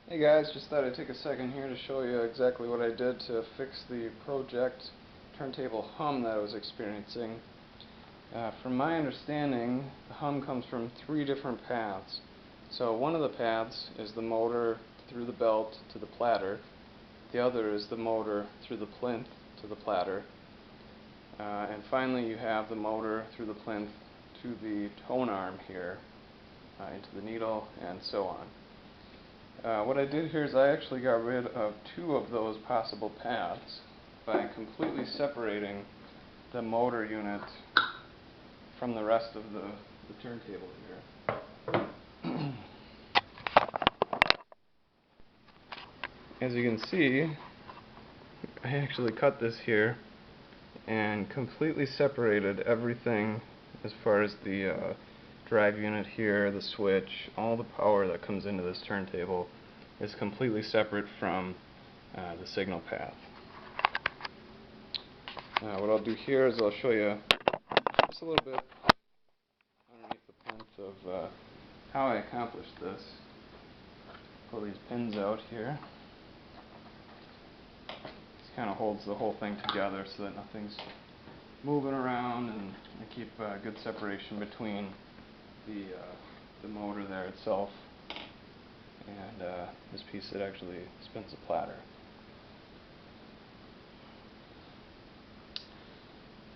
Hey guys, just thought I'd take a second here to show you exactly what I did to fix the Pro-Ject turntable hum that I was experiencing. From my understanding, the hum comes from three different paths. So one of the paths is the motor through the belt to the platter. The other is the motor through the plinth to the platter. And finally you have the motor through the plinth to the tone arm here, into the needle, and so on. What I did here is I actually got rid of two of those possible paths by completely separating the motor unit from the rest of the turntable here. As you can see, I actually cut this here and completely separated everything as far as the drive unit here, the switch, all the power that comes into this turntable is completely separate from the signal path. What I'll do here is I'll show you just a little bit underneath the plinth of how I accomplished this. Pull these pins out here. This kind of holds the whole thing together so that nothing's moving around, and I keep good separation between the motor there itself and this piece that actually spins the platter.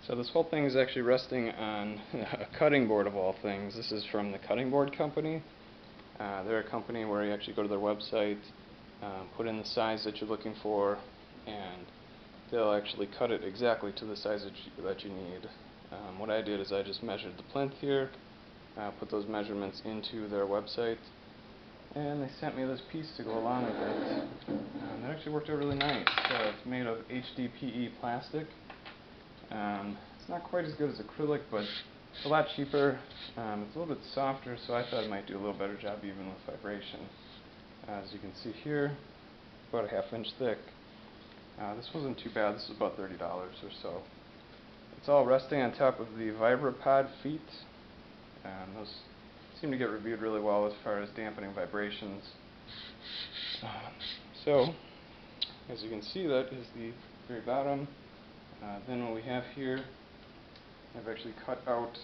So this whole thing is actually resting on a cutting board of all things. This is from the Cutting Board Company. They're a company where you actually go to their website, put in the size that you're looking for, and they'll actually cut it exactly to the size that you need. What I did is I just measured the plinth here, put those measurements into their website, and they sent me this piece to go along with it. That actually worked out really nice. It's made of HDPE plastic. It's not quite as good as acrylic, but it's a lot cheaper. It's a little bit softer, so I thought it might do a little better job even with vibration. As you can see here, about a half-inch thick. This wasn't too bad. This was about $30 or so. It's all resting on top of the VibraPod feet. Those seem to get reviewed really well as far as dampening vibrations. So, as you can see, that is the very bottom. Then what we have here, I've actually cut out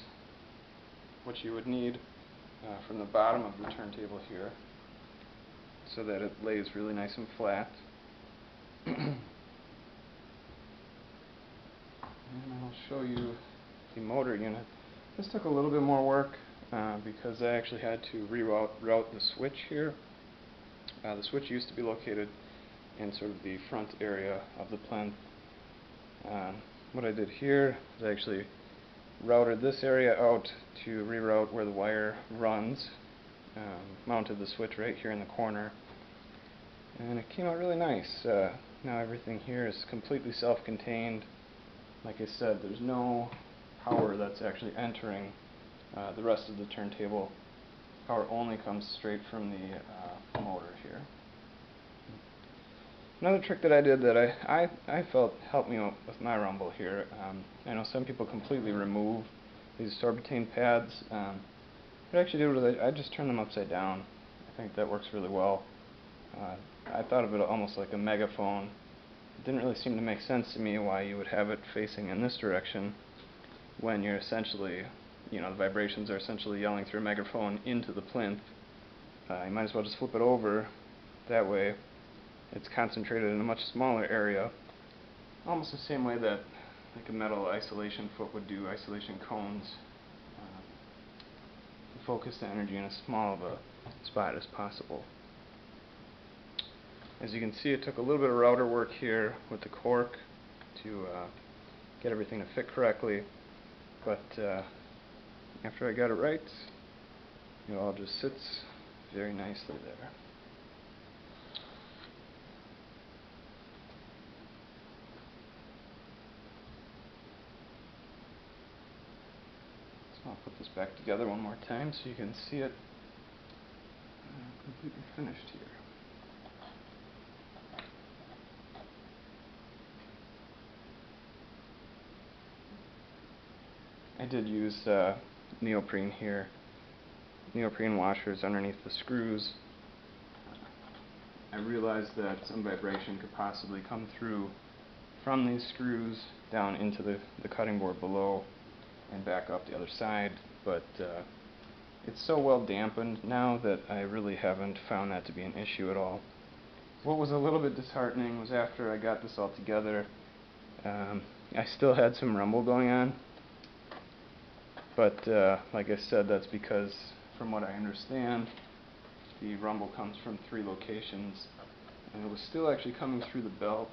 what you would need from the bottom of the turntable here, so that it lays really nice and flat. And I'll show you the motor unit. This took a little bit more work because I actually had to reroute the switch here. The switch used to be located in sort of the front area of the plinth. What I did here is I actually routed this area out to reroute where the wire runs, mounted the switch right here in the corner, and it came out really nice. Now everything here is completely self-contained. Like I said, there's no power that's actually entering the rest of the turntable. Power only comes straight from the motor here. Another trick that I did that I felt helped me out with my rumble here, I know some people completely remove these sorbitane pads. What I actually did was I just turned them upside down. I think that works really well. I thought of it almost like a megaphone. It didn't really seem to make sense to me why you would have it facing in this direction when you're essentially, the vibrations are essentially yelling through a megaphone into the plinth. You might as well just flip it over. That way it's concentrated in a much smaller area, almost the same way that like a metal isolation foot would do, isolation cones, to focus the energy in as small of a spot as possible. As you can see, it took a little bit of router work here with the cork to get everything to fit correctly, but after I got it right, it all just sits very nicely there. So I'll put this back together one more time so you can see it completely finished here. I did use neoprene here, neoprene washers underneath the screws. I realized that some vibration could possibly come through from these screws down into the cutting board below and back up the other side, but it's so well dampened now that I really haven't found that to be an issue at all. What was a little bit disheartening was after I got this all together, I still had some rumble going on, but like I said, that's because, from what I understand, the rumble comes from 3 locations, and it was still actually coming through the belt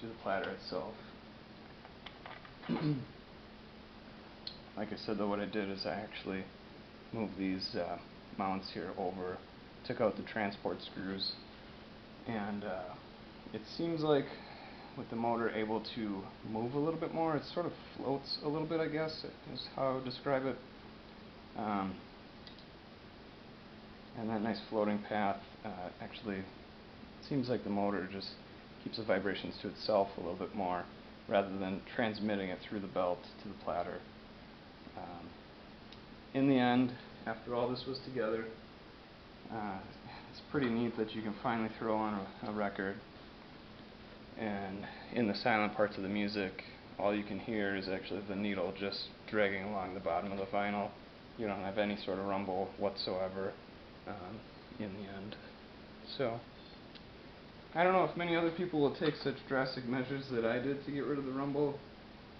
to the platter itself. Like I said though, what I did is I actually moved these mounts here over, took out the transport screws, and it seems like with the motor able to move a little bit more, it sort of floats a little bit, I guess, is how I would describe it. And that nice floating path actually seems like the motor just keeps the vibrations to itself a little bit more rather than transmitting it through the belt to the platter. In the end, after all this was together, it's pretty neat that you can finally throw on a record, and in the silent parts of the music, all you can hear is actually the needle just dragging along the bottom of the vinyl. You don't have any sort of rumble whatsoever in the end. So, I don't know if many other people will take such drastic measures that I did to get rid of the rumble,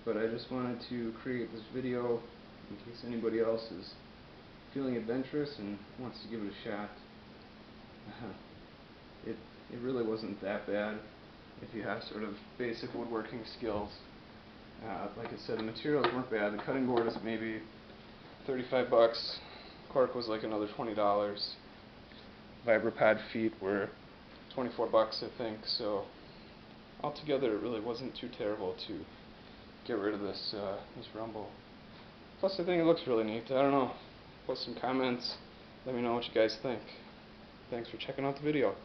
but I just wanted to create this video in case anybody else is feeling adventurous and wants to give it a shot. It really wasn't that bad if you have sort of basic woodworking skills. Like I said, the materials weren't bad. The cutting board is maybe 35 bucks. Cork was like another $20. Vibropad feet were 24 bucks, I think. So altogether, it really wasn't too terrible to get rid of this rumble. Plus, I think it looks really neat. I don't know. Post some comments. Let me know what you guys think. Thanks for checking out the video.